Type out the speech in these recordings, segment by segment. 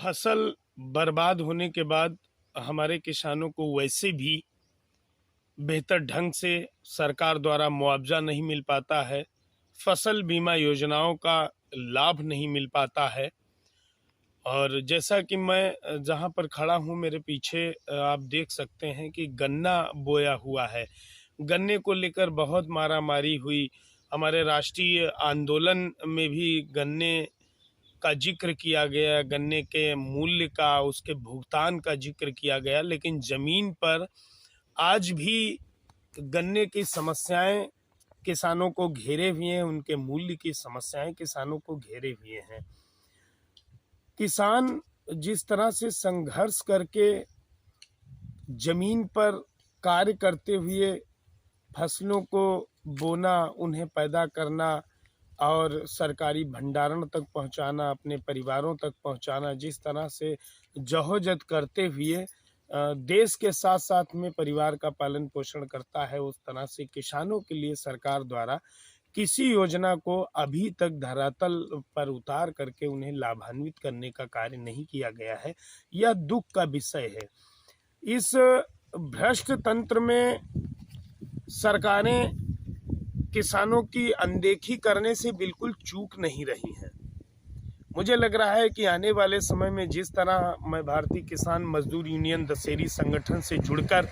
फसल बर्बाद होने के बाद हमारे किसानों को वैसे भी बेहतर ढंग से सरकार द्वारा मुआवजा नहीं मिल पाता है, फसल बीमा योजनाओं का लाभ नहीं मिल पाता है। और जैसा कि मैं जहां पर खड़ा हूं, मेरे पीछे आप देख सकते हैं कि गन्ना बोया हुआ है। गन्ने को लेकर बहुत मारामारी हुई। हमारे राष्ट्रीय आंदोलन में भी गन्ने का जिक्र किया गया, गन्ने के मूल्य का, उसके भुगतान का जिक्र किया गया, लेकिन जमीन पर आज भी गन्ने की समस्याएं किसानों को घेरे हुए हैं, उनके मूल्य की समस्याएं किसानों को घेरे हुए हैं। किसान जिस तरह से संघर्ष करके जमीन पर कार्य करते हुए फसलों को बोना, उन्हें पैदा करना और सरकारी भंडारण तक पहुंचाना, अपने परिवारों तक पहुंचाना, जिस तरह से जहोजहद करते हुए देश के साथ साथ में परिवार का पालन पोषण करता है, उस तरह से किसानों के लिए सरकार द्वारा किसी योजना को अभी तक धरातल पर उतार करके उन्हें लाभान्वित करने का कार्य नहीं किया गया है। यह दुख का विषय है। इस भ्रष्ट तंत्र में सरकारें किसानों की अनदेखी करने से बिल्कुल चूक नहीं रही हैं। मुझे लग रहा है कि आने वाले समय में जिस तरह मैं भारतीय किसान मजदूर यूनियन दशहरी संगठन से जुड़कर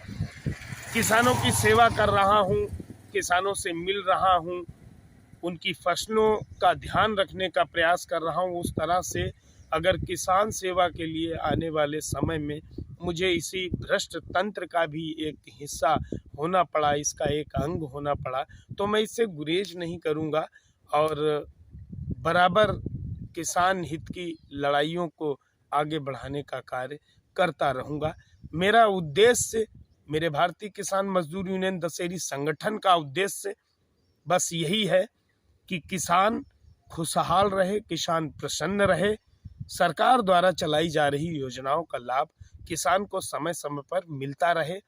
किसानों की सेवा कर रहा हूं, किसानों से मिल रहा हूं, उनकी फसलों का ध्यान रखने का प्रयास कर रहा हूं, उस तरह से अगर किसान सेवा के लिए आने वाले समय में मुझे इसी भ्रष्ट तंत्र का भी एक हिस्सा होना पड़ा, इसका एक अंग होना पड़ा, तो मैं इससे गुरेज नहीं करूंगा और बराबर किसान हित की लड़ाइयों को आगे बढ़ाने का कार्य करता रहूंगा। मेरा उद्देश्य, मेरे भारतीय किसान मजदूर यूनियन दशहरी संगठन का उद्देश्य बस यही है कि किसान खुशहाल रहे, किसान प्रसन्न रहे, सरकार द्वारा चलाई जा रही योजनाओं का लाभ किसान को समय समय पर मिलता रहे।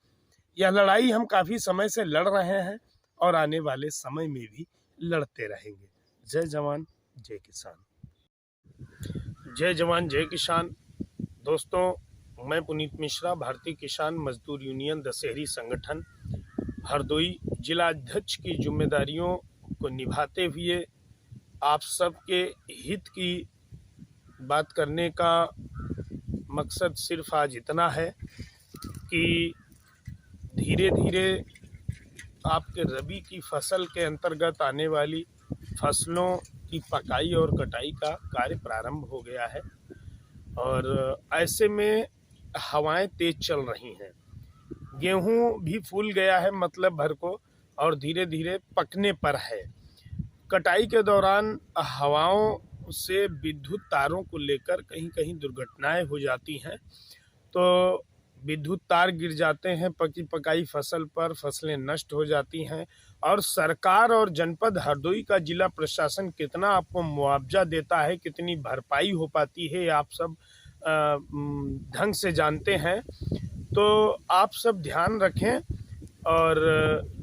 यह लड़ाई हम काफ़ी समय से लड़ रहे हैं और आने वाले समय में भी लड़ते रहेंगे। जय जवान जय किसान। जय जवान जय किसान। दोस्तों, मैं पुनीत मिश्रा, भारतीय किसान मजदूर यूनियन दशहरी संगठन हरदोई जिला अध्यक्ष की जिम्मेदारियों को निभाते हुए आप सबके हित की बात करने का मकसद सिर्फ आज इतना है कि धीरे धीरे आपके रबी की फसल के अंतर्गत आने वाली फसलों की पकाई और कटाई का कार्य प्रारंभ हो गया है और ऐसे में हवाएं तेज चल रही हैं। गेहूं भी फूल गया है मतलब भर को और धीरे धीरे पकने पर है। कटाई के दौरान हवाओं से विद्युत तारों को लेकर कहीं कहीं दुर्घटनाएं हो जाती हैं, तो विद्युत तार गिर जाते हैं पकी पकाई फसल पर, फसलें नष्ट हो जाती हैं और सरकार और जनपद हरदोई का जिला प्रशासन कितना आपको मुआवजा देता है, कितनी भरपाई हो पाती है, आप सब ढंग से जानते हैं। तो आप सब ध्यान रखें और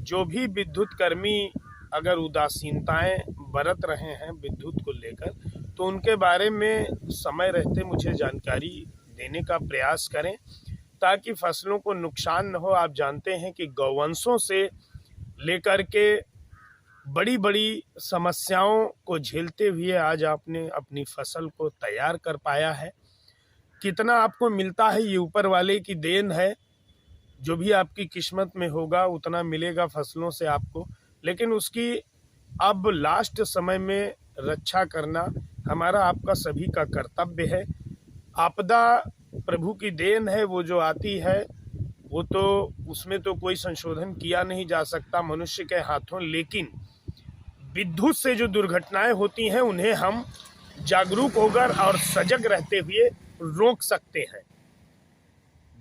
जो भी विद्युत कर्मी अगर उदासीनताएं बरत रहे हैं विद्युत को लेकर, तो उनके बारे में समय रहते मुझे जानकारी देने का प्रयास करें ताकि फसलों को नुकसान न हो। आप जानते हैं कि गौवंशों से लेकर के बड़ी बड़ी समस्याओं को झेलते हुए आज आपने अपनी फसल को तैयार कर पाया है। कितना आपको मिलता है ये ऊपर वाले की देन है, जो भी आपकी किस्मत में होगा उतना मिलेगा फसलों से आपको, लेकिन उसकी अब लास्ट समय में रक्षा करना हमारा आपका सभी का कर्तव्य है। आपदा प्रभु की देन है, वो जो आती है वो तो उसमें तो कोई संशोधन किया नहीं जा सकता मनुष्य के हाथों, लेकिन विद्युत से जो दुर्घटनाएं होती हैं उन्हें हम जागरूक होकर और सजग रहते हुए रोक सकते हैं।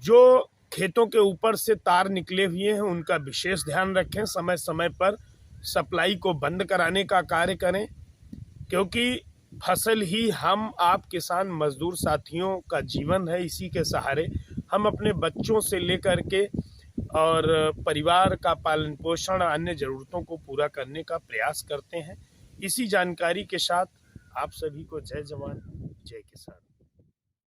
जो खेतों के ऊपर से तार निकले हुए हैं उनका विशेष ध्यान रखें, समय समय पर सप्लाई को बंद कराने का कार्य करें, क्योंकि फसल ही हम आप किसान मजदूर साथियों का जीवन है। इसी के सहारे हम अपने बच्चों से लेकर के और परिवार का पालन पोषण, अन्य ज़रूरतों को पूरा करने का प्रयास करते हैं। इसी जानकारी के साथ आप सभी को जय जवान जय किसान।